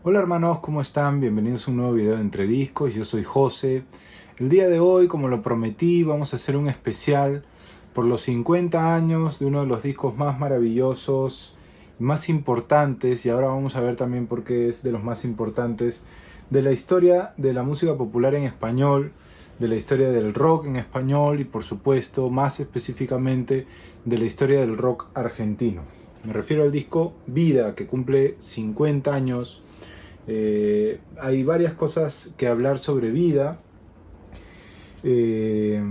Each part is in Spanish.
Hola hermanos, ¿cómo están? Bienvenidos a un nuevo video de Entre Discos. Yo soy José. El día de hoy, como lo prometí, vamos a hacer un especial por los 50 años de uno de los discos más maravillosos y más importantes, y ahora vamos a ver también por qué es de los más importantes de la historia de la música popular en español, de la historia del rock en español y por supuesto, más específicamente, de la historia del rock argentino. Me refiero al disco Vida, que cumple 50 años. Hay varias cosas que hablar sobre Vida, eh,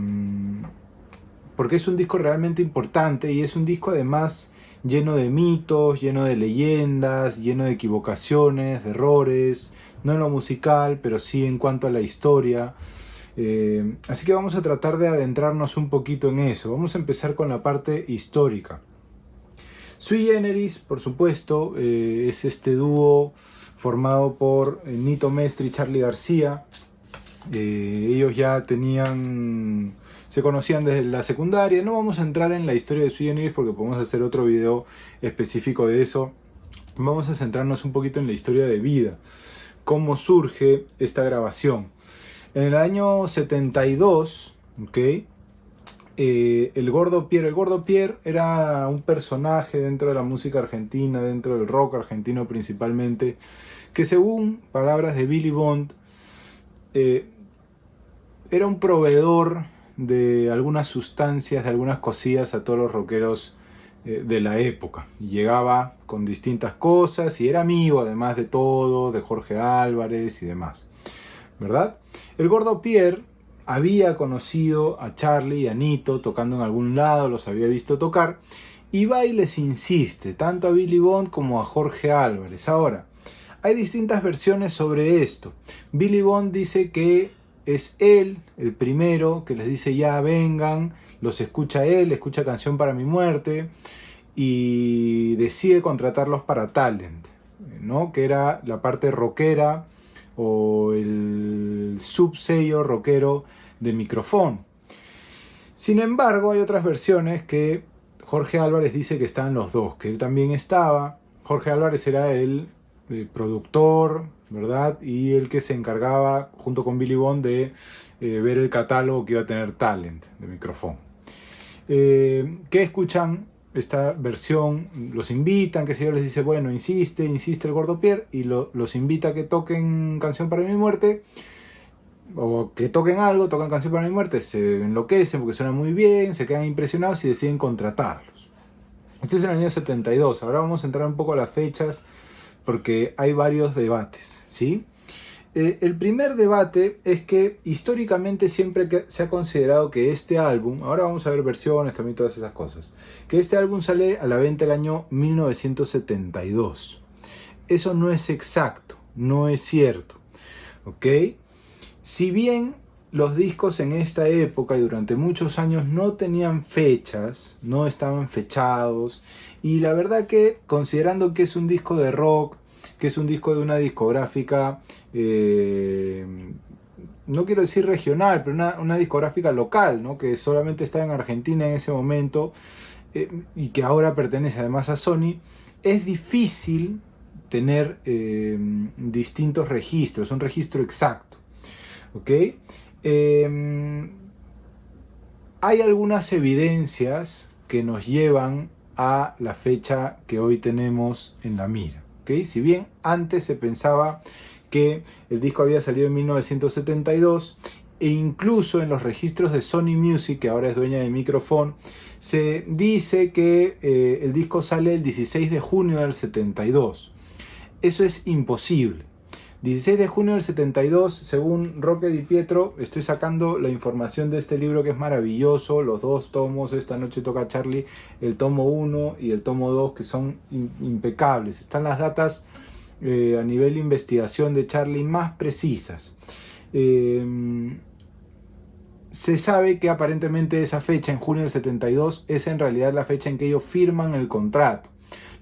porque es un disco realmente importante y es un disco además lleno de mitos, lleno de leyendas, lleno de equivocaciones, de errores, no en lo musical, pero sí en cuanto a la historia. Así que vamos a tratar de adentrarnos un poquito en eso. Vamos a empezar con la parte histórica. Sui Generis, por supuesto, es este dúo formado por Nito Mestre y Charly García. Ellos ya se conocían desde la secundaria. No vamos a entrar en la historia de Sui Generis porque podemos hacer otro video específico de eso. Vamos a centrarnos un poquito en la historia de Vida, cómo surge esta grabación. En el año 72, ¿ok? El Gordo Pierre era un personaje dentro de la música argentina, dentro del rock argentino principalmente, que según palabras de Billy Bond, era un proveedor de algunas sustancias, de algunas cosillas a todos los rockeros de la época. Y llegaba con distintas cosas y era amigo, además de todo, de Jorge Álvarez y demás, ¿verdad? El Gordo Pierre había conocido a Charly y a Nito tocando en algún lado, los había visto tocar, y va y les insiste, tanto a Billy Bond como a Jorge Álvarez. Ahora, hay distintas versiones sobre esto. Billy Bond dice que es él el primero que les dice ya vengan, los escucha él, escucha Canción para mi muerte, y decide contratarlos para Talent, ¿no? Que era la parte rockera o el subsello rockero de Microfón. Sin embargo, hay otras versiones que Jorge Álvarez dice que están los dos, que él también estaba. Jorge Álvarez era el productor, ¿verdad? Y el que se encargaba, junto con Billy Bond, de ver el catálogo que iba a tener Talent de Microfón. ¿Qué escuchan? Esta versión los invitan, que si yo les dice, bueno, insiste el Gordo Pierre y los invita a que toquen Canción para mi muerte, o que toquen algo, tocan Canción para mi muerte, se enloquecen porque suena muy bien, se quedan impresionados y deciden contratarlos. Esto es en el año 72. Ahora vamos a entrar un poco a las fechas porque hay varios debates, ¿sí? El primer debate es que históricamente siempre se ha considerado que este álbum, ahora vamos a ver versiones, también todas esas cosas, que este álbum sale a la venta el año 1972. Eso no es exacto, no es cierto, ¿ok? Si bien los discos en esta época y durante muchos años no tenían fechas, no estaban fechados, y la verdad que considerando que es un disco de rock, que es un disco de una discográfica, no quiero decir regional, pero una discográfica local, ¿no? Que solamente está en Argentina en ese momento, y que ahora pertenece además a Sony, es difícil tener distintos registros, un registro exacto, ¿ok? Hay algunas evidencias que nos llevan a la fecha que hoy tenemos en la mira, ¿ok? Si bien antes se pensaba que el disco había salido en 1972 e incluso en los registros de Sony Music, que ahora es dueña de Microfón, se dice que el disco sale el 16 de junio del 72. Eso es imposible. 16 de junio del 72, según Roque Di Pietro, estoy sacando la información de este libro que es maravilloso, los dos tomos, Esta noche toca Charly, el tomo 1 y el tomo 2, que son impecables. Están las datas a nivel de investigación de Charly más precisas. Se sabe que aparentemente esa fecha, en junio del 72, es en realidad la fecha en que ellos firman el contrato.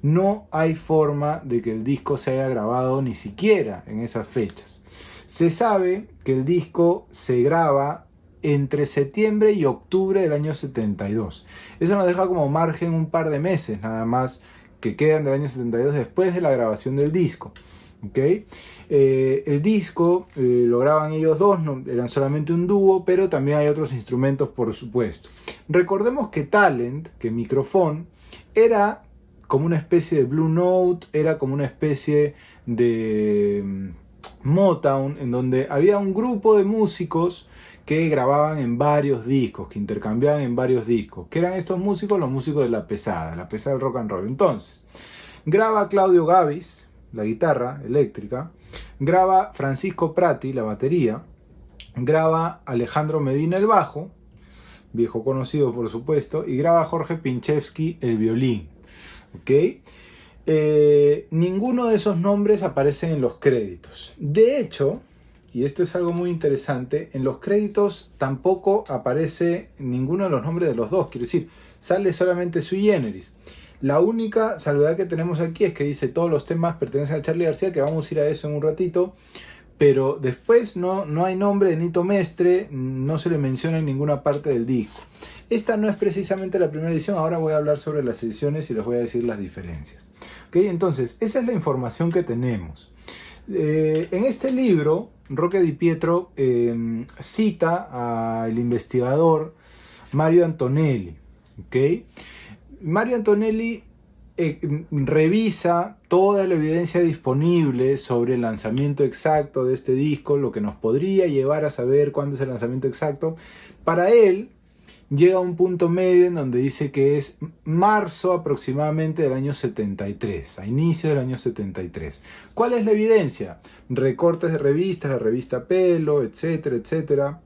No hay forma de que el disco se haya grabado ni siquiera en esas fechas. Se sabe que el disco se graba entre septiembre y octubre del año 72. Eso nos deja como margen un par de meses nada más que quedan del año 72 después de la grabación del disco. ¿Okay? El disco lo graban ellos dos, no, eran solamente un dúo, pero también hay otros instrumentos, por supuesto. Recordemos que Talent, que Microphone, era como una especie de Blue Note, era como una especie de Motown, en donde había un grupo de músicos que grababan en varios discos, que intercambiaban en varios discos. ¿Qué eran estos músicos? Los músicos de la pesada del rock and roll. Entonces, graba Claudio Gavis, la guitarra eléctrica, graba Francisco Prati, la batería, graba Alejandro Medina, el bajo, viejo conocido por supuesto, y graba Jorge Pinchevsky, el violín. ¿Okay? Ninguno de esos nombres aparecen en los créditos. De hecho, y esto es algo muy interesante, en los créditos tampoco aparece ninguno de los nombres de los dos, quiero decir, sale solamente Sui Generis. La única salvedad que tenemos aquí es que dice todos los temas pertenecen a Charly García, que vamos a ir a eso en un ratito, pero después no hay nombre de Nito Mestre, no se le menciona en ninguna parte del disco. Esta no es precisamente la primera edición, ahora voy a hablar sobre las ediciones y les voy a decir las diferencias. ¿Okay? Entonces, esa es la información que tenemos. En este libro, Roque Di Pietro cita al investigador Mario Antonelli. ¿Okay? Mario Antonelli revisa toda la evidencia disponible sobre el lanzamiento exacto de este disco, lo que nos podría llevar a saber cuándo es el lanzamiento exacto. Para él, llega a un punto medio en donde dice que es marzo aproximadamente del año 73, a inicio del año 73. ¿Cuál es la evidencia? Recortes de revistas, la revista Pelo, etcétera, etcétera.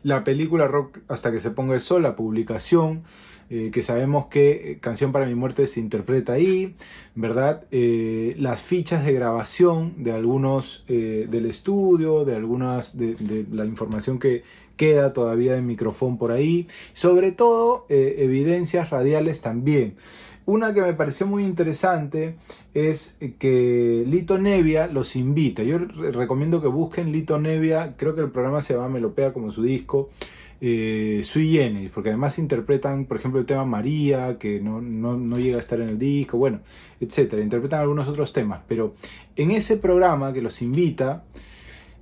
La película Rock hasta que se ponga el sol, la publicación, que sabemos que Canción para mi muerte se interpreta ahí, ¿verdad? Las fichas de grabación de algunos del estudio, de algunas de la información que queda todavía de Microphone por ahí, sobre todo evidencias radiales también. Una que me pareció muy interesante es que Lito Nebbia los invita. Yo recomiendo que busquen Lito Nebbia, creo que el programa se llama Melopea como su disco, Sui Generis, porque además interpretan, por ejemplo, el tema María, que no llega a estar en el disco, bueno, etcétera. Interpretan algunos otros temas, pero en ese programa que los invita,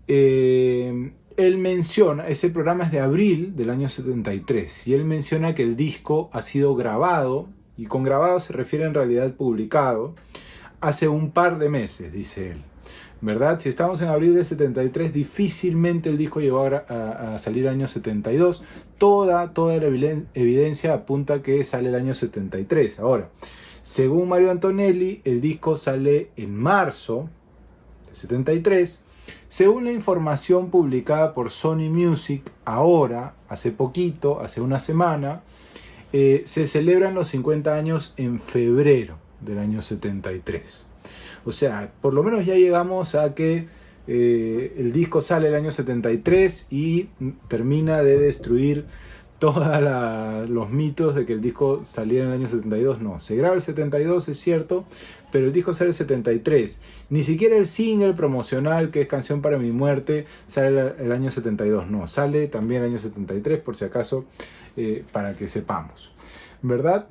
él menciona, ese programa es de abril del año 73, y él menciona que el disco ha sido grabado, y con grabado se refiere en realidad publicado, hace un par de meses, dice él. ¿Verdad? Si estamos en abril del 73, difícilmente el disco llegó a salir año 72. Toda la evidencia apunta que sale el año 73. Ahora, según Mario Antonelli, el disco sale en marzo del 73. Según la información publicada por Sony Music, ahora, hace poquito, hace una semana, se celebran los 50 años en febrero del año 73. O sea, por lo menos ya llegamos a que el disco sale el año 73 y termina de destruir todos los mitos de que el disco saliera en el año 72. No, se graba el 72, es cierto, pero el disco sale el 73. Ni siquiera el single promocional, que es Canción para mi muerte, sale el año 72. No, sale también el año 73, por si acaso, para que sepamos. ¿Verdad?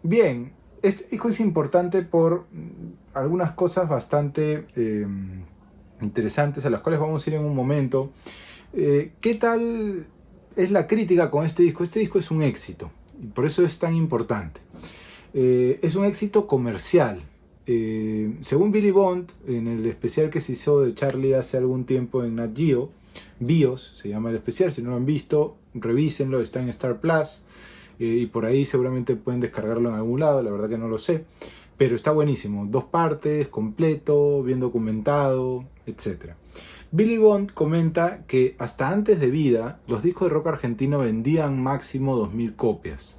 Bien, este disco es importante por algunas cosas bastante interesantes, a las cuales vamos a ir en un momento. ¿Qué tal es la crítica con este disco? Este disco es un éxito, y por eso es tan importante. Es un éxito comercial. Según Billy Bond, en el especial que se hizo de Charly hace algún tiempo en Nat Geo, BIOS se llama el especial, si no lo han visto, revísenlo, está en Star Plus, y por ahí seguramente pueden descargarlo en algún lado, la verdad que no lo sé, pero está buenísimo, 2 partes, completo, bien documentado, etc. Billy Bond comenta que hasta antes de vida los discos de rock argentino vendían máximo 2000 copias.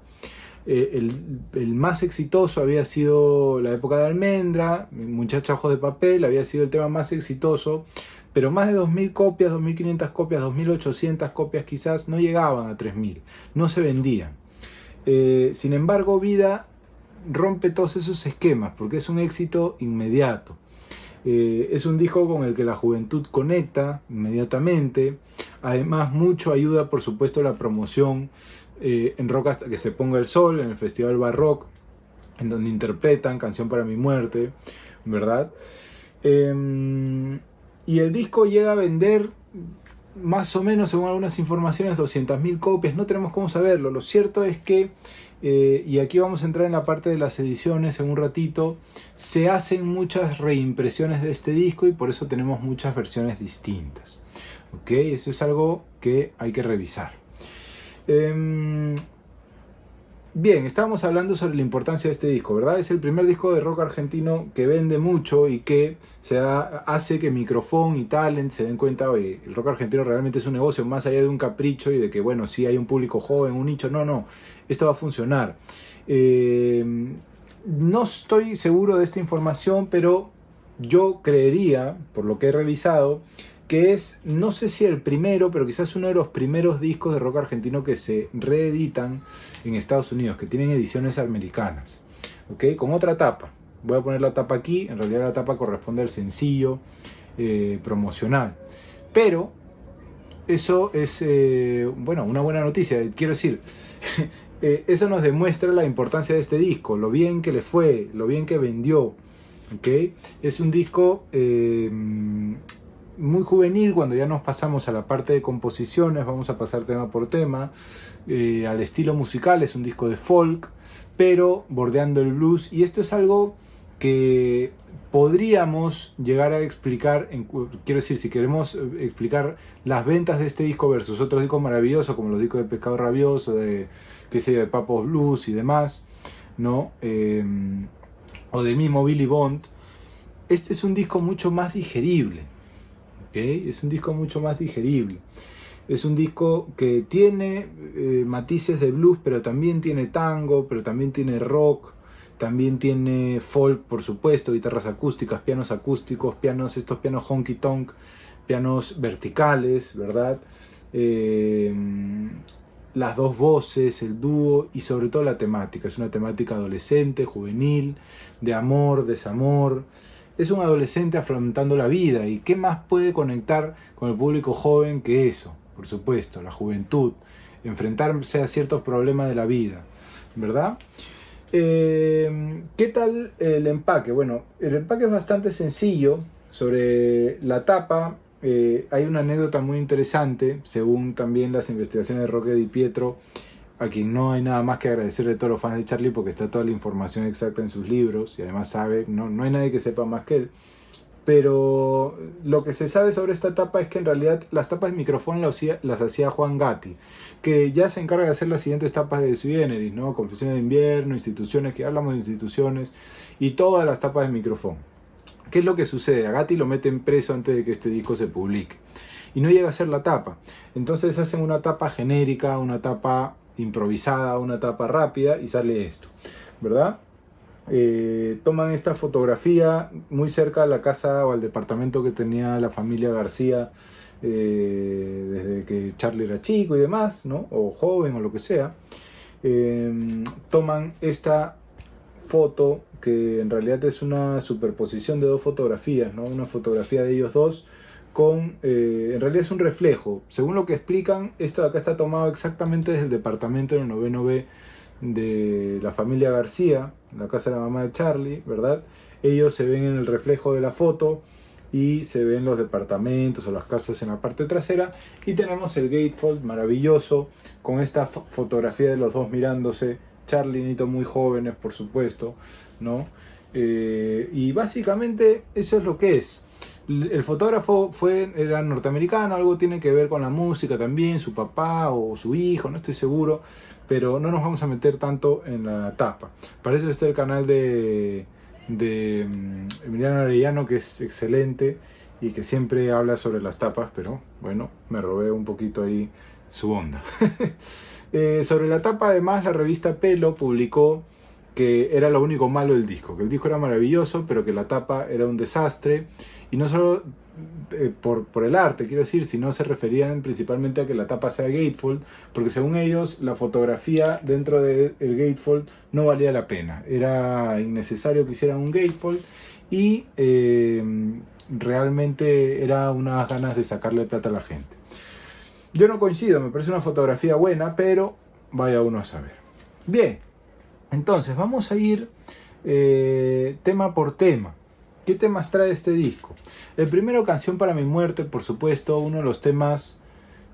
El más exitoso había sido La época de Almendra, Muchacha Ojos de Papel, había sido el tema más exitoso, pero más de 2000 copias, 2500 copias, 2800 copias quizás no llegaban a 3000, no se vendían. Sin embargo, Vida rompe todos esos esquemas porque es un éxito inmediato. Es un disco con el que la juventud conecta inmediatamente. Además, mucho ayuda, por supuesto, la promoción en Rock hasta que se ponga el sol, en el Festival Barrock, en donde interpretan Canción para mi muerte. ¿verdad? Y el disco llega a vender más o menos, según algunas informaciones, 200.000 copias. No tenemos cómo saberlo. Lo cierto es que, y aquí vamos a entrar en la parte de las ediciones en un ratito, se hacen muchas reimpresiones de este disco y por eso tenemos muchas versiones distintas. ¿Ok? Eso es algo que hay que revisar. Bien, estábamos hablando sobre la importancia de este disco, ¿verdad? Es el primer disco de rock argentino que vende mucho y que hace que Microfón y Talent se den cuenta, oye, el rock argentino realmente es un negocio más allá de un capricho y de que, bueno, sí hay un público joven, un nicho. No, esto va a funcionar. No estoy seguro de esta información, pero yo creería, por lo que he revisado, que es, no sé si el primero, pero quizás uno de los primeros discos de rock argentino que se reeditan en Estados Unidos, que tienen ediciones americanas, ¿ok? Con otra tapa. Voy a poner la tapa aquí, en realidad la tapa corresponde al sencillo promocional. Pero eso es, bueno, una buena noticia. Quiero decir, eso nos demuestra la importancia de este disco, lo bien que le fue, lo bien que vendió, ¿ok? Es un disco muy juvenil. Cuando ya nos pasamos a la parte de composiciones, vamos a pasar tema por tema, al estilo musical. Es un disco de folk, pero bordeando el blues, y esto es algo que podríamos llegar a explicar, quiero decir, si queremos explicar las ventas de este disco versus otros discos maravillosos como los discos de Pescado Rabioso, de Papos Blues y demás, ¿no? O de mismo Billy Bond. Este es un disco mucho más digerible. ¿Okay? Es un disco mucho más digerible. Es un disco que tiene matices de blues, pero también tiene tango, pero también tiene rock, también tiene folk, por supuesto, guitarras acústicas, pianos acústicos, estos pianos honky tonk, pianos verticales, ¿verdad? Las dos voces, el dúo y sobre todo la temática. Es una temática adolescente, juvenil, de amor, desamor. Es un adolescente afrontando la vida, y qué más puede conectar con el público joven que eso, por supuesto, la juventud, enfrentarse a ciertos problemas de la vida, ¿verdad? ¿Qué tal el empaque? Bueno, el empaque es bastante sencillo. Sobre la tapa hay una anécdota muy interesante, según también las investigaciones de Roque Di Pietro, a quien no hay nada más que agradecerle a todos los fans de Charlie, porque está toda la información exacta en sus libros y además sabe, no hay nadie que sepa más que él. Pero lo que se sabe sobre esta tapa es que en realidad las tapas de Microfón las hacía Juan Gatti, que ya se encarga de hacer las siguientes tapas de Sui Generis, ¿no? Confesiones de Invierno, Instituciones, que hablamos de instituciones, y todas las tapas de Microfón. ¿Qué es lo que sucede? A Gatti lo meten preso antes de que este disco se publique y no llega a ser la tapa. Entonces hacen una tapa genérica, una tapa improvisada, una tapa rápida, y sale esto, ¿verdad? Toman esta fotografía muy cerca de la casa o al departamento que tenía la familia García desde que Charlie era chico y demás, ¿no? O joven o lo que sea. Toman esta foto que en realidad es una superposición de dos fotografías, ¿no? Una fotografía de ellos dos con, en realidad es un reflejo. Según lo que explican, esto de acá está tomado exactamente desde el departamento en el 9º B de la familia García, la casa de la mamá de Charlie, ¿verdad? Ellos se ven en el reflejo de la foto y se ven los departamentos o las casas en la parte trasera, y tenemos el gatefold maravilloso con esta fotografía de los dos mirándose, Charlie y Nito muy jóvenes, por supuesto, ¿no? Y básicamente eso es lo que es. El fotógrafo era norteamericano, algo tiene que ver con la música también, su papá o su hijo, no estoy seguro, pero no nos vamos a meter tanto en la tapa. Para eso está el canal de Emiliano Arellano, que es excelente y que siempre habla sobre las tapas, pero bueno, me robé un poquito ahí su onda. Sobre la tapa, además, la revista Pelo publicó que era lo único malo del disco, que el disco era maravilloso, pero que la tapa era un desastre, y no solo por el arte, quiero decir, sino se referían principalmente a que la tapa sea gatefold, porque según ellos la fotografía dentro del gatefold no valía la pena, era innecesario que hicieran un gatefold, y realmente era unas ganas de sacarle plata a la gente. Yo no coincido, me parece una fotografía buena, pero vaya uno a saber. Bien, entonces vamos a ir tema por tema. ¿Qué temas trae este disco? El primero, Canción para mi muerte, por supuesto, uno de los temas.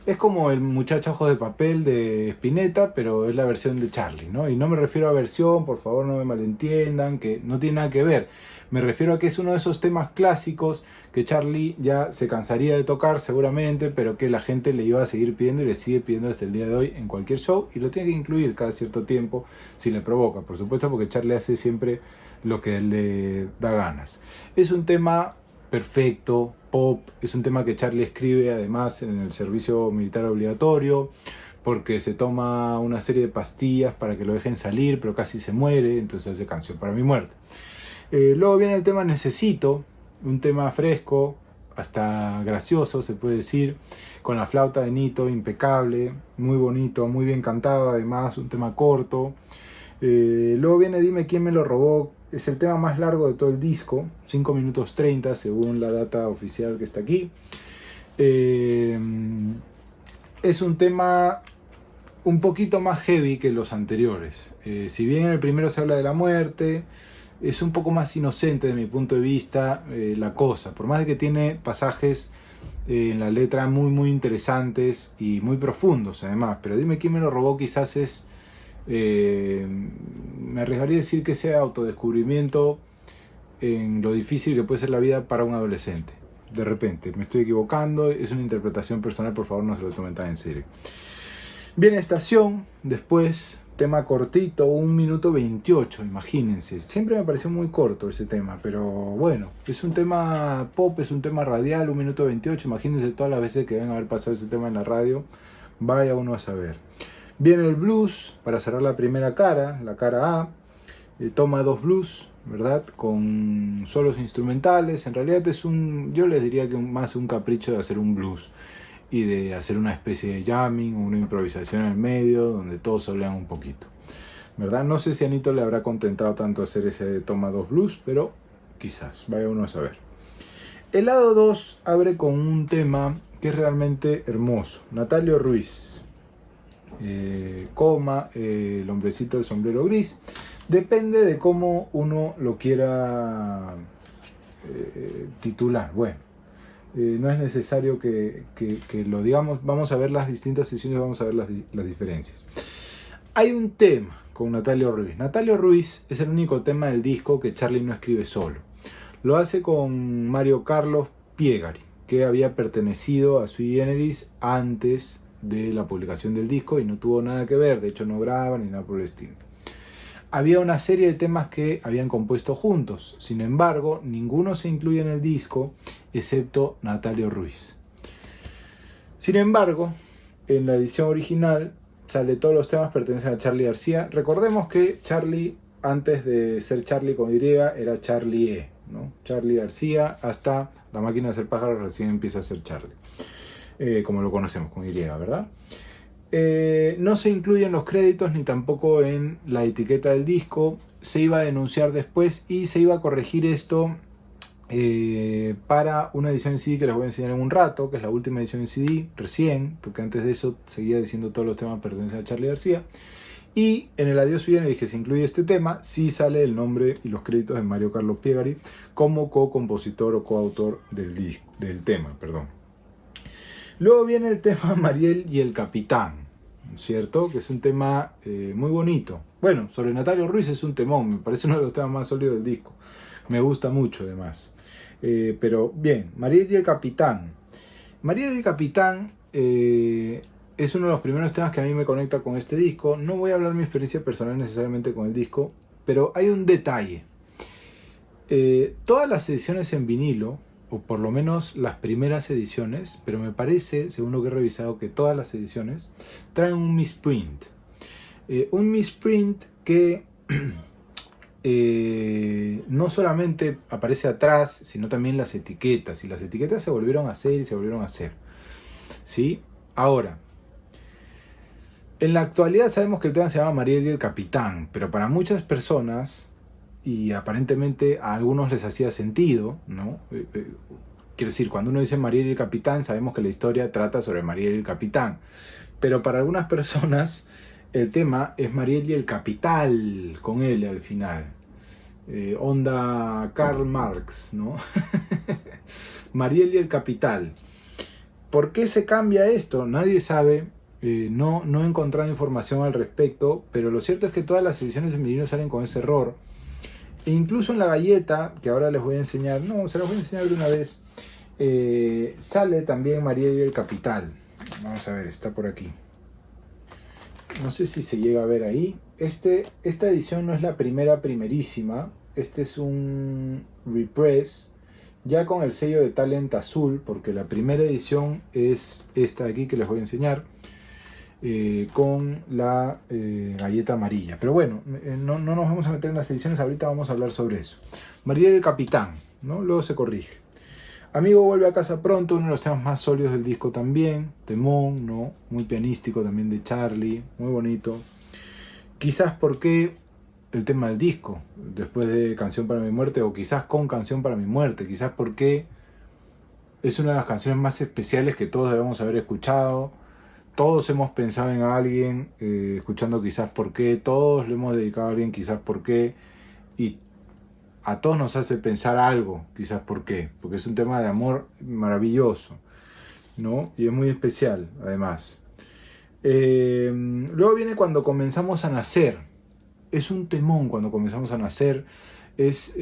Es como el Muchacho Ojos de Papel de Spinetta, pero es la versión de Charlie, ¿no? Y no me refiero a versión, por favor no me malentiendan, que no tiene nada que ver. Me refiero a que es uno de esos temas clásicos que Charlie ya se cansaría de tocar seguramente, pero que la gente le iba a seguir pidiendo y le sigue pidiendo hasta el día de hoy en cualquier show, y lo tiene que incluir cada cierto tiempo si le provoca, por supuesto, porque Charlie hace siempre lo que le da ganas. Es un tema perfecto, pop, es un tema que Charlie escribe además en el servicio militar obligatorio, porque se toma una serie de pastillas para que lo dejen salir, pero casi se muere, entonces hace Canción para mi muerte. Luego viene el tema Necesito, un tema fresco, hasta gracioso se puede decir, con la flauta de Nito, impecable, muy bonito, muy bien cantado, además un tema corto. Luego viene Dime quién me lo robó, es el tema más largo de todo el disco, 5 minutos 30 según la data oficial que está aquí. Es un tema un poquito más heavy que los anteriores. Si bien en el primero se habla de la muerte, es un poco más inocente de mi punto de vista la cosa, por más de que tiene pasajes en la letra muy interesantes y muy profundos además, pero Dime quién me lo robó quizás es... me arriesgaría a decir que sea autodescubrimiento en lo difícil que puede ser la vida para un adolescente. De repente, me estoy equivocando, es una interpretación personal, por favor no se lo tomen tan en serio. Viene Estación, después, tema cortito, 1 minuto 28, imagínense. Siempre me pareció muy corto ese tema, pero bueno, es un tema pop, es un tema radial, 1 minuto 28, imagínense todas las veces que deben haber pasado ese tema en la radio, vaya uno a saber. Viene el blues para cerrar la primera cara, la cara A. Toma 2 blues, ¿verdad? Con solos instrumentales. En realidad es yo les diría que más un capricho de hacer un blues y de hacer una especie de jamming, una improvisación en el medio donde todos hablan un poquito, ¿verdad? No sé si a Nito le habrá contentado tanto hacer ese Toma 2 blues, pero quizás, vaya uno a saber. El lado 2 abre con un tema que es realmente hermoso. Natalio Ruiz. Coma, el hombrecito del sombrero gris. Depende de cómo uno lo quiera titular. Bueno, no es necesario que lo digamos. Vamos a ver las distintas sesiones, vamos a ver las diferencias. Hay un tema con Natalio Ruiz. Natalio Ruiz es el único tema del disco que Charlie no escribe solo. Lo hace con Mario Carlos Piegari, que había pertenecido a Sui Generis antes de la publicación del disco y no tuvo nada que ver, de hecho no graban ni nada por el estilo. Había una serie de temas que habían compuesto juntos, sin embargo ninguno se incluye en el disco excepto Natalio Ruiz. Sin embargo, en la edición original sale todos los temas pertenecen a Charly García. Recordemos que Charly, antes de ser Charly con Y, era Charly E, ¿no? Charly García hasta La máquina de hacer pájaros recién empieza a ser Charly. Como lo conocemos con Y, ¿verdad? No se incluyen los créditos ni tampoco en la etiqueta del disco. Se iba a denunciar después y se iba a corregir esto para una edición en CD que les voy a enseñar en un rato, que es la última edición en CD, recién, porque antes de eso seguía diciendo todos los temas pertenecen a Charly García. Y en el Adiós Sui Generis que se incluye este tema, sí sale el nombre y los créditos de Mario Carlos Piegari como co-compositor o coautor del tema, perdón. Luego viene el tema Mariel y el Capitán, ¿cierto? Que es un tema muy bonito. Bueno, sobre Natalio Ruiz es un temón, me parece uno de los temas más sólidos del disco. Me gusta mucho además. Pero bien, Mariel y el Capitán. Mariel y el Capitán es uno de los primeros temas que a mí me conecta con este disco. No voy a hablar de mi experiencia personal necesariamente con el disco, pero hay un detalle. Todas las ediciones en vinilo, o por lo menos las primeras ediciones, pero me parece, según lo que he revisado, que todas las ediciones traen un misprint. Un misprint que no solamente aparece atrás, sino también las etiquetas. Y las etiquetas se volvieron a hacer y se volvieron a hacer, ¿sí? Ahora, en la actualidad sabemos que el tema se llama Mariel y el Capitán, pero para muchas personas, y aparentemente a algunos les hacía sentido, ¿no? Quiero decir, cuando uno dice Mariel y el Capitán, sabemos que la historia trata sobre Mariel y el Capitán. Pero para algunas personas, el tema es Mariel y el Capital, con L al final. onda Karl Marx, ¿no? Mariel y el Capital. ¿Por qué se cambia esto? Nadie sabe. No he encontrado información al respecto, pero lo cierto es que todas las ediciones en vinilo salen con ese error. E incluso en la galleta, que ahora les voy a enseñar, no, se las voy a enseñar de una vez, sale también Mariel y el Capital. Vamos a ver, está por aquí. No sé si se llega a ver ahí. Esta edición no es la primerísima. Este es un repress, ya con el sello de Talent azul, porque la primera edición es esta de aquí que les voy a enseñar, con la galleta amarilla. Pero bueno, no nos vamos a meter en las ediciones, ahorita vamos a hablar sobre eso. Mariel el Capitán, ¿no? Luego se corrige. Amigo vuelve a casa pronto, uno de los temas más sólidos del disco también. Temón, ¿no? Muy pianístico también de Charlie, muy bonito. Quizás porque el tema del disco, después de Canción para mi muerte, o quizás con Canción para mi muerte, quizás porque es una de las canciones más especiales que todos debemos haber escuchado. Todos hemos pensado en alguien, escuchando Quizás por qué, todos le hemos dedicado a alguien Quizás por qué, y a todos nos hace pensar algo, Quizás por qué, porque es un tema de amor maravilloso, ¿no? Y es muy especial, además. Luego viene Cuando comenzamos a nacer. Es un temón Cuando comenzamos a nacer. Es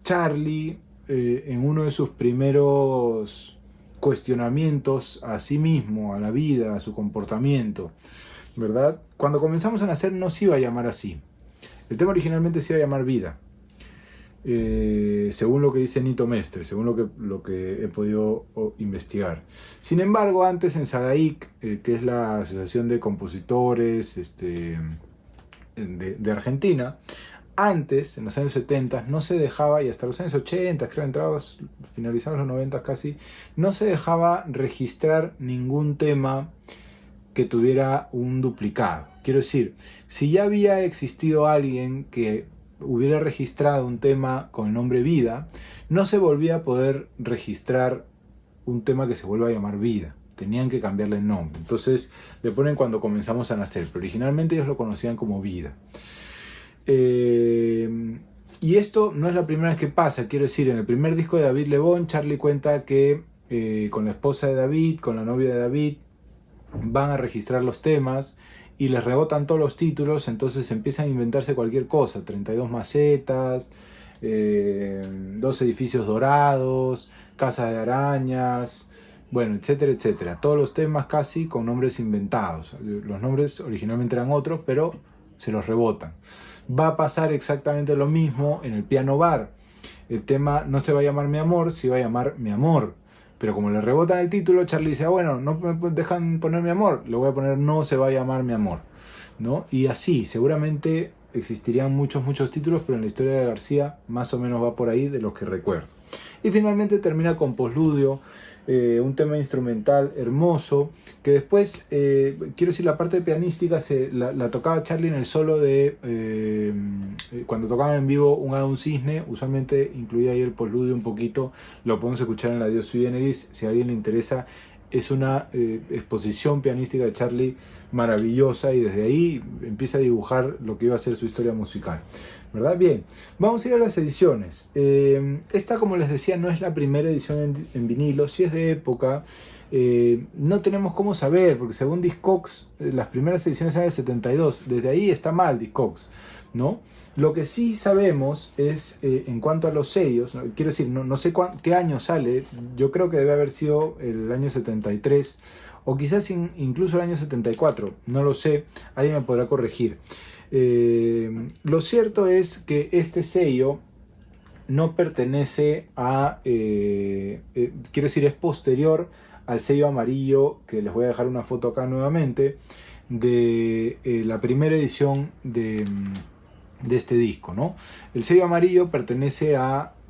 Charlie en uno de sus primeros cuestionamientos a sí mismo, a la vida, a su comportamiento, ¿verdad? Cuando comenzamos a nacer no se iba a llamar así. El tema originalmente se iba a llamar Vida, según lo que dice Nito Mestre, según lo que he podido investigar. Sin embargo, antes en SADAIC, que es la Asociación de Compositores de Argentina, antes, en los años 70, no se dejaba, y hasta los años 80, creo, entrados, finalizados los 90 casi, no se dejaba registrar ningún tema que tuviera un duplicado. Quiero decir, si ya había existido alguien que hubiera registrado un tema con el nombre Vida, no se volvía a poder registrar un tema que se vuelva a llamar Vida. Tenían que cambiarle el nombre. Entonces le ponen Cuando comenzamos a nacer, pero originalmente ellos lo conocían como Vida. Y esto no es la primera vez que pasa. Quiero decir, en el primer disco de David Lebón, Charlie cuenta que con la esposa de David, con la novia de David, van a registrar los temas y les rebotan todos los títulos, entonces empiezan a inventarse cualquier cosa, 32 macetas, 2 edificios dorados, casa de arañas, bueno, etcétera, etcétera. Todos los temas casi con nombres inventados. Los nombres originalmente eran otros, pero se los rebotan. Va a pasar exactamente lo mismo en el Piano Bar. El tema no se va a llamar Mi Amor, se va a llamar Mi Amor. Pero como le rebotan el título, Charlie dice, bueno, no me dejan poner Mi Amor, le voy a poner No se va a llamar Mi Amor, ¿no? Y así, seguramente existirían muchos títulos, pero en la historia de García más o menos va por ahí de los que recuerdo. Y finalmente termina con Posludio, un tema instrumental hermoso, que después, quiero decir, la parte pianística la tocaba Charlie en el solo de, cuando tocaba en vivo un cisne, usualmente incluía ahí el Posludio un poquito, lo podemos escuchar en la Dios Sui Generis, si a alguien le interesa. Es una exposición pianística de Charlie maravillosa, y desde ahí empieza a dibujar lo que iba a ser su historia musical, ¿verdad? Bien, vamos a ir a las ediciones. Esta, como les decía, no es la primera edición en vinilo, sí es de época. No tenemos cómo saber, porque según Discogs, las primeras ediciones eran del 72, desde ahí está mal Discogs, ¿no? Lo que sí sabemos es, en cuanto a los sellos, ¿no? Quiero decir, no sé qué año sale, yo creo que debe haber sido el año 73, o quizás incluso el año 74, no lo sé, alguien me podrá corregir. Lo cierto es que este sello no pertenece a, quiero decir, es posterior al sello amarillo, que les voy a dejar una foto acá nuevamente, de la primera edición de este disco, ¿no? El sello amarillo pertenece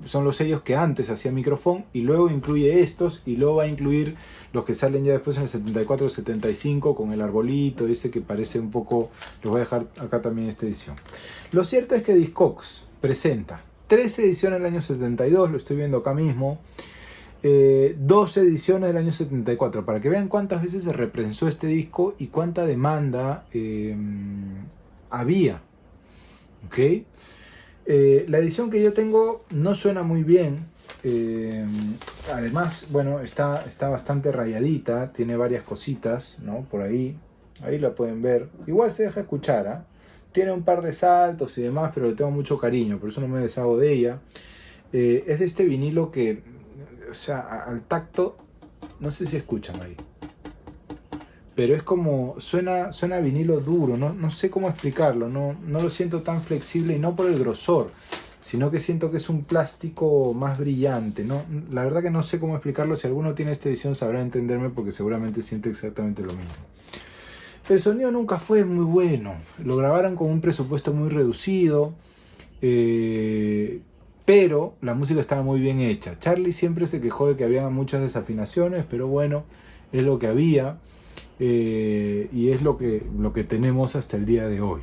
son los sellos que antes hacía Microfón, y luego incluye estos, y luego va a incluir los que salen ya después en el 74 75 con el arbolito ese que parece un poco. Les voy a dejar acá también esta edición. Lo cierto es que Discogs presenta 3 ediciones del año 72, lo estoy viendo acá mismo, 2 ediciones del año 74, para que vean cuántas veces se reprensó este disco y cuánta demanda había, ¿ok? La edición que yo tengo no suena muy bien. Además, bueno, está bastante rayadita, tiene varias cositas, ¿no? Por ahí la pueden ver. Igual se deja escuchar, ¿ah? Tiene un par de saltos y demás, pero le tengo mucho cariño, por eso no me deshago de ella. Es de este vinilo que, o sea, al tacto, no sé si escuchan ahí, pero es como, suena vinilo duro, no sé cómo explicarlo, no lo siento tan flexible, y no por el grosor, sino que siento que es un plástico más brillante, ¿no? La verdad que no sé cómo explicarlo. Si alguno tiene esta edición sabrá entenderme, porque seguramente siente exactamente lo mismo. El sonido nunca fue muy bueno, lo grabaron con un presupuesto muy reducido, pero la música estaba muy bien hecha. Charlie siempre se quejó de que había muchas desafinaciones, pero bueno, es lo que había, y es lo que tenemos hasta el día de hoy,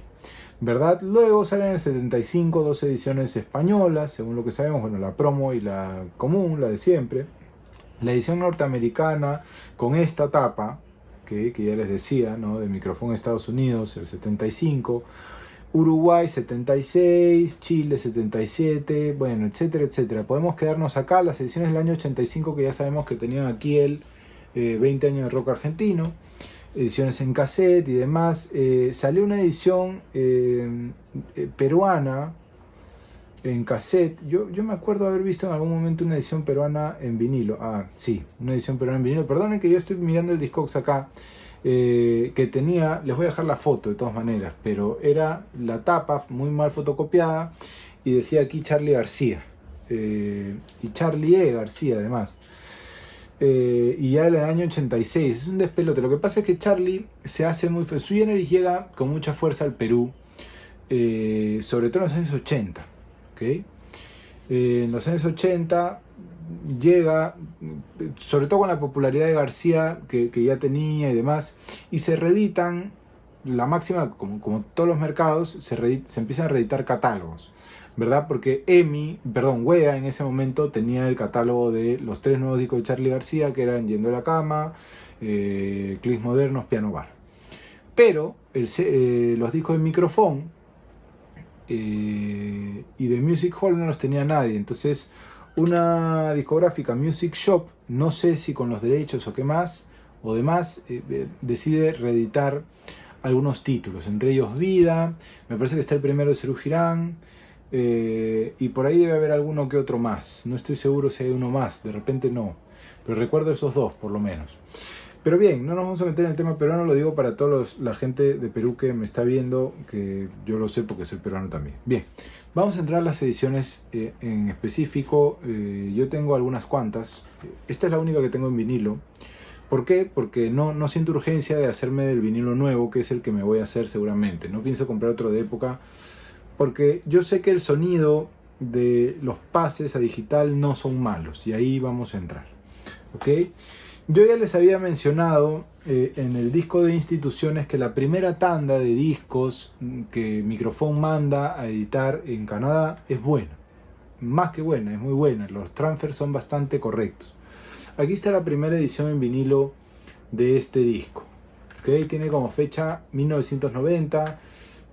¿verdad? Luego salen en el 75 dos ediciones españolas, según lo que sabemos, bueno, la promo y la común, la de siempre. La edición norteamericana con esta tapa, que ya les decía, ¿no? De Microphone Estados Unidos, el 75, Uruguay 76, Chile 77, bueno, etcétera, etcétera. Podemos quedarnos acá, las ediciones del año 85, que ya sabemos que tenían aquí el 20 años de rock argentino, ediciones en cassette y demás. Salió una edición peruana en cassette. Yo me acuerdo haber visto en algún momento una edición peruana en vinilo. Ah, sí, una edición peruana en vinilo. Perdonen que yo estoy mirando el Discogs acá, que tenía, les voy a dejar la foto de todas maneras, pero era la tapa muy mal fotocopiada y decía aquí Charly García, y Charlie E. García además. Y ya en el año 86, es un despelote. Lo que pasa es que Charlie se hace muy... Sui Generis llega con mucha fuerza al Perú, sobre todo en los años 80, ¿okay? En los años 80 llega, sobre todo con la popularidad de García que ya tenía y demás, y se reeditan, la máxima, como todos los mercados, se empiezan a reeditar catálogos, ¿verdad? Porque WEA en ese momento tenía el catálogo de los 3 nuevos discos de Charly García, que eran Yendo a la Cama, Clics Modernos, Piano Bar. Pero los discos de Microphone y de Music Hall no los tenía nadie. Entonces una discográfica, Music Shop, no sé si con los derechos o qué más o demás, decide reeditar algunos títulos, entre ellos Vida, me parece que está el primero de Serú Girán, y por ahí debe haber alguno que otro más. No estoy seguro si hay uno más, de repente no, pero recuerdo esos dos por lo menos. Pero bien, no nos vamos a meter en el tema peruano, lo digo para toda la gente de Perú que me está viendo, que yo lo sé porque soy peruano también. Bien, vamos a entrar a las ediciones en específico. Yo tengo algunas cuantas. Esta es la única que tengo en vinilo. ¿Por qué? Porque no siento urgencia de hacerme del vinilo nuevo, que es el que me voy a hacer seguramente. No pienso comprar otro de época, porque yo sé que el sonido de los pases a digital no son malos, y ahí vamos a entrar, ¿ok? Yo ya les había mencionado en el disco de instituciones que la primera tanda de discos que Microphone manda a editar en Canadá es buena, más que buena, es muy buena, los transfers son bastante correctos. Aquí está la primera edición en vinilo de este disco, ¿okay? Tiene como fecha 1990,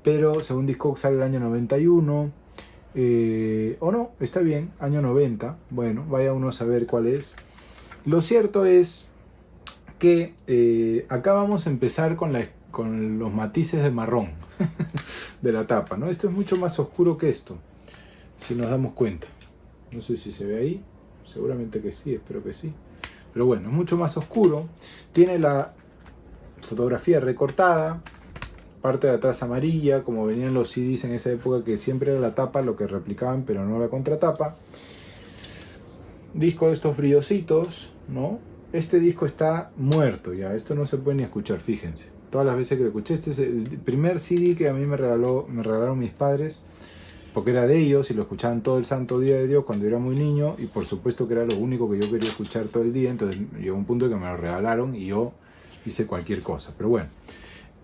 pero según Discogs sale el año 91, o no, está bien, año 90, bueno, vaya uno a saber cuál es. Lo cierto es que acá vamos a empezar con los matices de marrón de la tapa, ¿no? Esto es mucho más oscuro que esto, si nos damos cuenta. No sé si se ve ahí, seguramente que sí, espero que sí. Pero bueno, es mucho más oscuro. Tiene la fotografía recortada, parte de atrás amarilla, como venían los CDs en esa época, que siempre era la tapa lo que replicaban, pero no la contratapa. Disco de estos brillositos, ¿no? Este disco está muerto ya, esto no se puede ni escuchar, fíjense. Todas las veces que lo escuché, este es el primer CD que a mí me regalaron mis padres, porque era de ellos y lo escuchaban todo el santo día de Dios cuando yo era muy niño, y por supuesto que era lo único que yo quería escuchar todo el día. Entonces llegó un punto en que me lo regalaron y yo hice cualquier cosa. Pero bueno,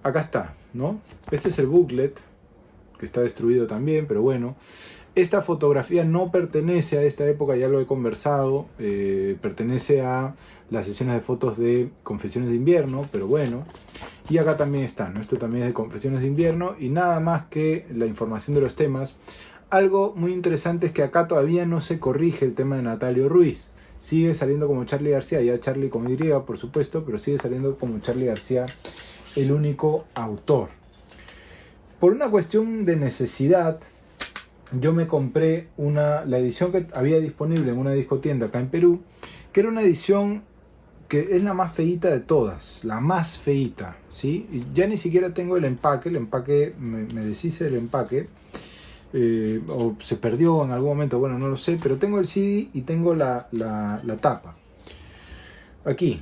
acá está, ¿no? Este es el booklet, que está destruido también, pero bueno. Esta fotografía no pertenece a esta época, ya lo he conversado, pertenece a las sesiones de fotos de Confesiones de Invierno, pero bueno. Y acá también está, ¿no? Esto también es de Confesiones de Invierno y nada más que la información de los temas. Algo muy interesante es que acá todavía no se corrige el tema de Natalio Ruiz. Sigue saliendo como Charly García, ya Charly con Y, por supuesto, pero sigue saliendo como Charly García, el único autor. Por una cuestión de necesidad, yo me compré la edición que había disponible en una discotienda acá en Perú, que era una edición que es la más feíta de todas, la más feíta, ¿sí? Y ya ni siquiera tengo el empaque me deshice del empaque, o se perdió en algún momento, bueno, no lo sé, pero tengo el CD y tengo la tapa. Aquí.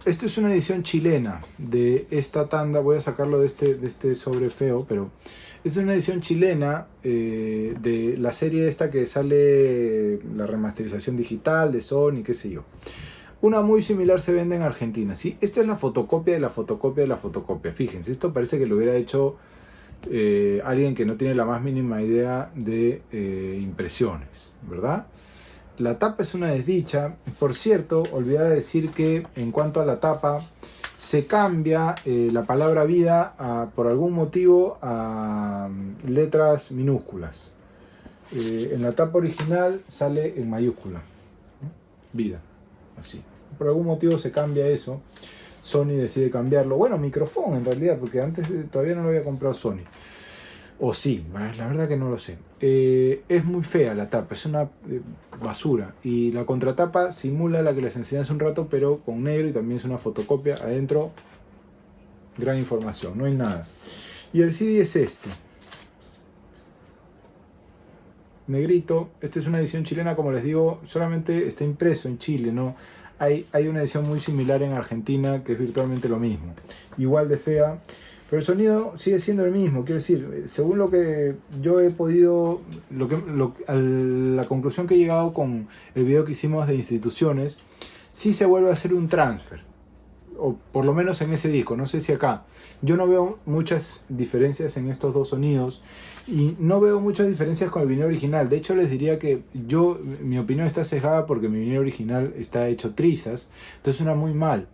Esta es una edición chilena de esta tanda, voy a sacarlo de este sobre feo, pero es una edición chilena de la serie esta que sale, la remasterización digital de Sony, qué sé yo. Una muy similar se vende en Argentina, ¿sí? Esta es la fotocopia de la fotocopia de la fotocopia. Fíjense, esto parece que lo hubiera hecho alguien que no tiene la más mínima idea de impresiones, ¿verdad? La tapa es una desdicha. Por cierto, olvidé decir que en cuanto a la tapa, se cambia la palabra vida por algún motivo a letras minúsculas. En la tapa original sale en mayúscula, ¿no? Vida, así. Por algún motivo se cambia eso. Sony decide cambiarlo. Bueno, micrófono en realidad, porque antes todavía no lo había comprado Sony. O sí, la verdad que no lo sé. Es muy fea la tapa, es una basura. Y la contratapa simula la que les enseñé hace un rato, pero con negro, y también es una fotocopia. Adentro, gran información, no hay nada. Y el CD es este. Negrito. Esta es una edición chilena, como les digo, solamente está impreso en Chile, ¿no? Hay una edición muy similar en Argentina, que es virtualmente lo mismo. Igual de fea. Pero el sonido sigue siendo el mismo, quiero decir, según lo que yo he podido, la conclusión que he llegado con el video que hicimos de instituciones, sí se vuelve a hacer un transfer, o por lo menos en ese disco, no sé si acá. Yo no veo muchas diferencias en estos dos sonidos, y no veo muchas diferencias con el vinilo original. De hecho, les diría que mi opinión está sesgada porque mi vinilo original está hecho trizas, entonces suena muy mal.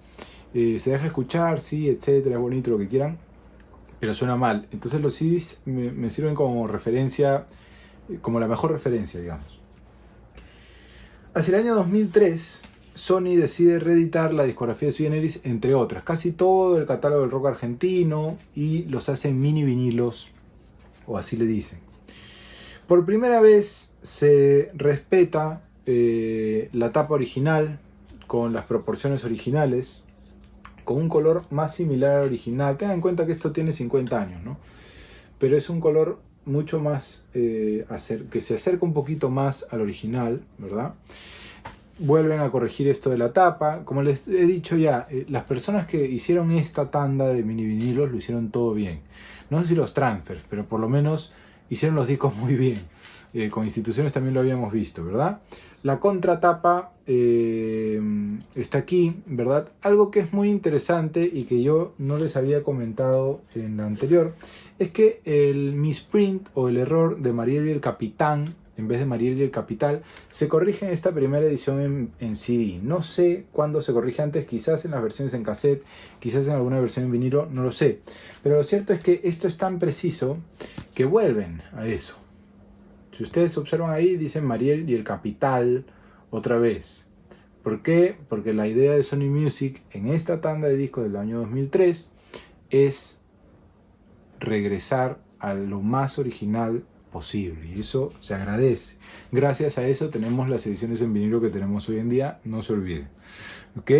Se deja escuchar, sí, etcétera, es bonito, lo que quieran, pero suena mal. Entonces los CDs me sirven como referencia, como la mejor referencia, digamos. Hacia el año 2003, Sony decide reeditar la discografía de Sui Generis, entre otras. Casi todo el catálogo del rock argentino, y los hace en mini vinilos, o así le dicen. Por primera vez se respeta la tapa original, con las proporciones originales, con un color más similar al original. Tengan en cuenta que esto tiene 50 años, ¿no? Pero es un color mucho más, que se acerca un poquito más al original, ¿verdad? Vuelven a corregir esto de la tapa. Como les he dicho ya, las personas que hicieron esta tanda de mini vinilos lo hicieron todo bien. No sé si los transfers, pero por lo menos hicieron los discos muy bien. Con instituciones también lo habíamos visto, ¿verdad? La contratapa está aquí, ¿verdad? Algo que es muy interesante y que yo no les había comentado en la anterior, es que el misprint o el error de Mariel y el Capitán, en vez de Mariel y el Capital, se corrige en esta primera edición en CD. No sé cuándo se corrige antes, quizás en las versiones en cassette, quizás en alguna versión en vinilo, no lo sé. Pero lo cierto es que esto es tan preciso que vuelven a eso. Si ustedes observan ahí, dicen Mariel y el Capital otra vez. ¿Por qué? Porque la idea de Sony Music en esta tanda de discos del año 2003 es regresar a lo más original posible, y eso se agradece. Gracias a eso tenemos las ediciones en vinilo que tenemos hoy en día, no se olviden. ¿Ok?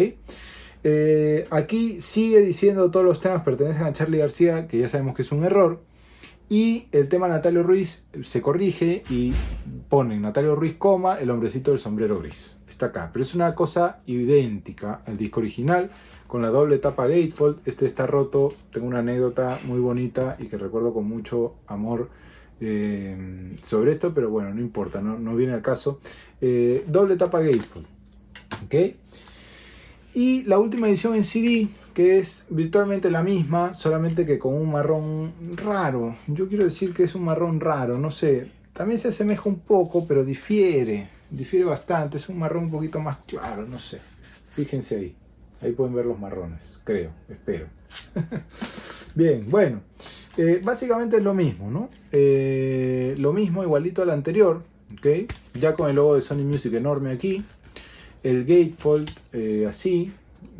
Aquí sigue diciendo todos los temas pertenecen a Charly García, que ya sabemos que es un error. Y el tema Natalio Ruiz se corrige y ponen Natalio Ruiz, el hombrecito del sombrero gris. Está acá, pero es una cosa idéntica al disco original, con la doble tapa Gatefold. Este está roto, tengo una anécdota muy bonita y que recuerdo con mucho amor sobre esto, pero bueno, no importa, no viene al caso. Doble tapa Gatefold, ¿ok? Y la última edición en CD, que es virtualmente la misma, solamente que con un marrón raro. Yo quiero decir que es un marrón raro, no sé. También se asemeja un poco, pero difiere bastante. Es un marrón un poquito más claro, no sé. Fíjense ahí. Ahí pueden ver los marrones, creo, espero. Bien, bueno. Básicamente es lo mismo, ¿no? Lo mismo, igualito al anterior, ¿ok? Ya con el logo de Sony Music enorme aquí. El gatefold así,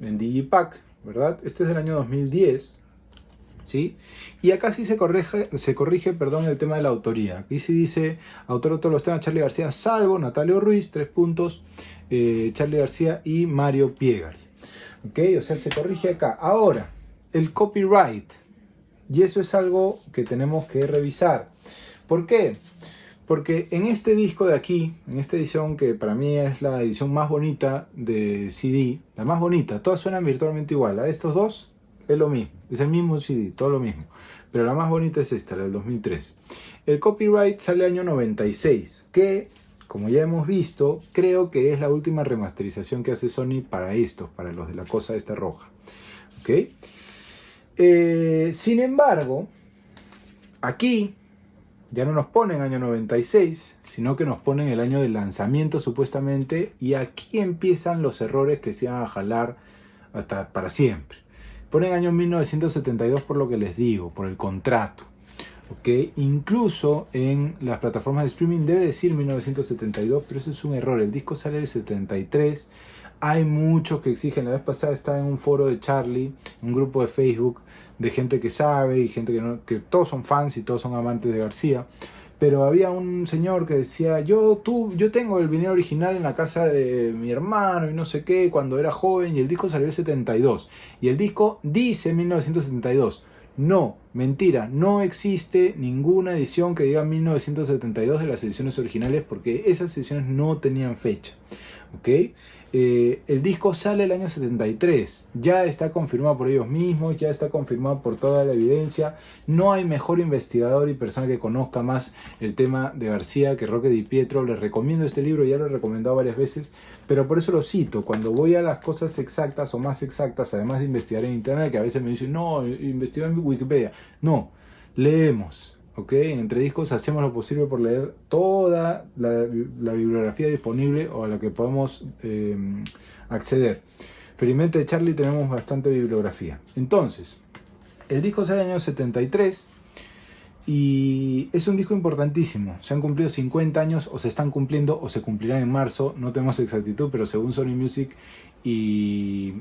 en Digipack, ¿verdad? Esto es del año 2010, ¿sí? Y acá sí se corrige, perdón, el tema de la autoría. Aquí sí dice, autor de todos los temas, Charly García, salvo Natalio Ruiz, 3 puntos, Charly García y Mario Piegari. ¿Ok? O sea, se corrige acá. Ahora, el copyright. Y eso es algo que tenemos que revisar. ¿Por qué? Porque en este disco de aquí, en esta edición que para mí es la edición más bonita de CD, la más bonita, todas suenan virtualmente igual. A estos dos es lo mismo, es el mismo CD, todo lo mismo. Pero la más bonita es esta, la del 2003. El copyright sale año 96, que, como ya hemos visto, creo que es la última remasterización que hace Sony para estos, para los de la cosa esta roja. ¿Ok? Sin embargo, aquí ya no nos ponen año 96, sino que nos ponen el año de lanzamiento supuestamente, y aquí empiezan los errores que se van a jalar hasta para siempre. Ponen año 1972 por lo que les digo, por el contrato. ¿Okay? Incluso en las plataformas de streaming debe decir 1972, pero eso es un error. El disco sale el 73. Hay muchos que exigen. La vez pasada estaba en un foro de Charly, un grupo de Facebook de gente que sabe y gente que no, que todos son fans y todos son amantes de García. Pero había un señor que decía, yo tengo el vinilo original en la casa de mi hermano y no sé qué, cuando era joven, y el disco salió en 72. Y el disco dice 1972. No, mentira, no existe ninguna edición que diga 1972 de las ediciones originales, porque esas ediciones no tenían fecha. ¿Ok? El disco sale el año 73, ya está confirmado por ellos mismos, ya está confirmado por toda la evidencia. No hay mejor investigador y persona que conozca más el tema de García que Roque Di Pietro. Les recomiendo este libro, ya lo he recomendado varias veces, pero por eso lo cito. Cuando voy a las cosas exactas o más exactas, además de investigar en internet, que a veces me dicen, no, investigo en Wikipedia. No, leemos. ¿Ok? En Entre Discos hacemos lo posible por leer toda la bibliografía disponible o a la que podemos acceder. Felizmente de Charly tenemos bastante bibliografía. Entonces, el disco sale en el año 73 y es un disco importantísimo. Se han cumplido 50 años, o se están cumpliendo, o se cumplirán en marzo. No tenemos exactitud, pero según Sony Music y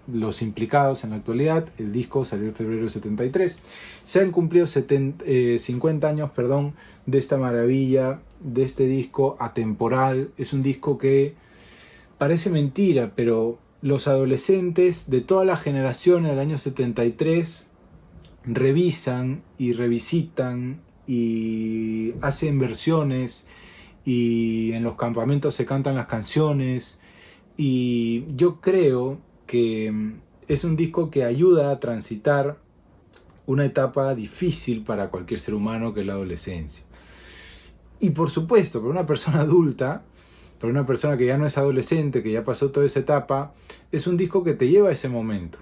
los implicados en la actualidad, el disco salió en febrero de 73. Se han cumplido 50 años, perdón, de esta maravilla, de este disco atemporal. Es un disco que parece mentira, pero los adolescentes de todas las generaciones del año 73 revisan y revisitan y hacen versiones, y en los campamentos se cantan las canciones, y yo creo que es un disco que ayuda a transitar una etapa difícil para cualquier ser humano, que es la adolescencia. Y por supuesto, para una persona adulta, para una persona que ya no es adolescente, que ya pasó toda esa etapa, es un disco que te lleva a ese momento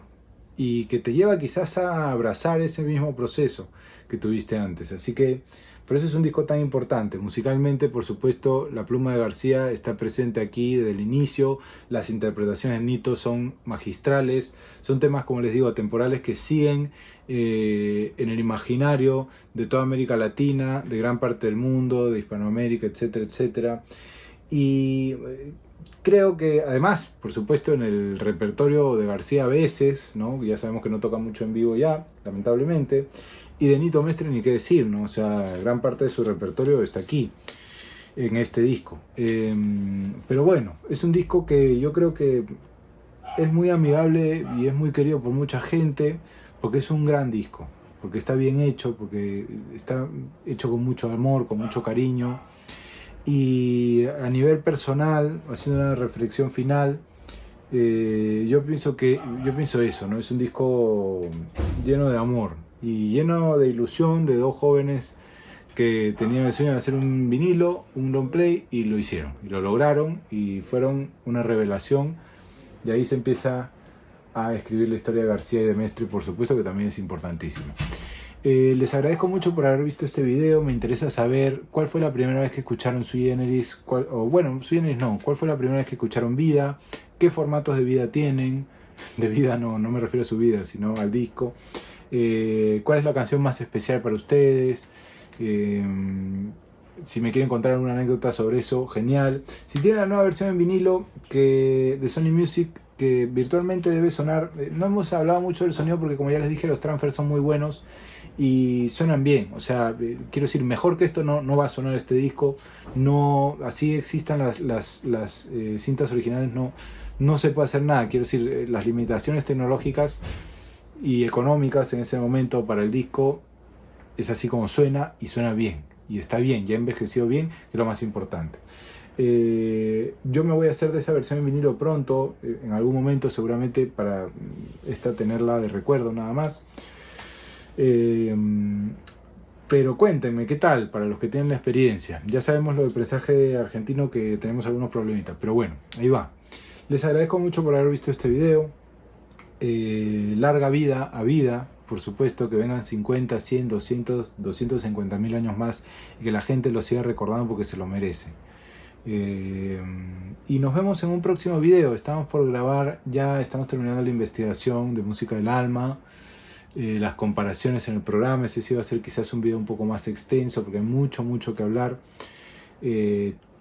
y que te lleva quizás a abrazar ese mismo proceso que tuviste antes. Así que por eso es un disco tan importante. Musicalmente, por supuesto, la pluma de García está presente aquí desde el inicio. Las interpretaciones de Nito son magistrales. Son temas, como les digo, atemporales, que siguen en el imaginario de toda América Latina, de gran parte del mundo, de Hispanoamérica, etcétera, etcétera. Y creo que además, por supuesto, en el repertorio de García a veces, ¿no? Ya sabemos que no toca mucho en vivo ya, lamentablemente. Y de Nito Mestre ni qué decir, ¿no? O sea, gran parte de su repertorio está aquí, en este disco. Pero bueno, es un disco que yo creo que es muy amigable y es muy querido por mucha gente, porque es un gran disco, porque está bien hecho, porque está hecho con mucho amor, con mucho cariño. Y a nivel personal, haciendo una reflexión final, yo pienso eso, ¿no? Es un disco lleno de amor y lleno de ilusión de dos jóvenes que tenían el sueño de hacer un vinilo, un long play, y lo hicieron, y lo lograron, y fueron una revelación. Y ahí se empieza a escribir la historia de García y de Mestre, por supuesto, que también es importantísimo. Les agradezco mucho por haber visto este video. Me interesa saber cuál fue la primera vez que escucharon Sui Generis, Sui Generis no, cuál fue la primera vez que escucharon Vida, qué formatos de vida tienen, de vida no me refiero a su vida, sino al disco, cuál es la canción más especial para ustedes, si me quieren contar alguna anécdota sobre eso, genial. Si tienen la nueva versión en vinilo de Sony Music, que virtualmente debe sonar, no hemos hablado mucho del sonido porque, como ya les dije, los transfers son muy buenos y suenan bien. O sea, quiero decir, mejor que esto no va a sonar este disco. No, así existan las cintas originales, no se puede hacer nada. Quiero decir, las limitaciones tecnológicas y económicas en ese momento para el disco es así como suena, y suena bien, y está bien, ya envejeció bien, que es lo más importante. Yo me voy a hacer de esa versión en vinilo pronto, en algún momento seguramente, para tenerla de recuerdo nada más. Pero cuéntenme, ¿qué tal para los que tienen la experiencia? Ya sabemos lo del presaje argentino, que tenemos algunos problemitas, pero bueno, ahí va. Les agradezco mucho por haber visto este video. Larga vida a Vida, por supuesto, que vengan 50, 100, 200, 250 mil años más y que la gente lo siga recordando porque se lo merece. Y nos vemos en un próximo video. Estamos por grabar, ya estamos terminando la investigación de Música del Alma, las comparaciones en el programa. Ese sí va a ser quizás un video un poco más extenso porque hay mucho que hablar.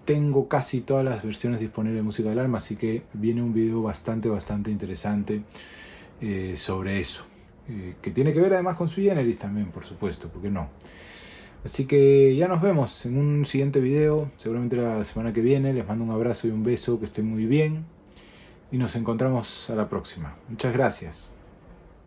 Tengo casi todas las versiones disponibles de Música del Alma, así que viene un video bastante interesante sobre eso, que tiene que ver además con Sui Generis también, por supuesto, ¿por qué no? Así que ya nos vemos en un siguiente video, seguramente la semana que viene. Les mando un abrazo y un beso, que estén muy bien y nos encontramos a la próxima. Muchas gracias.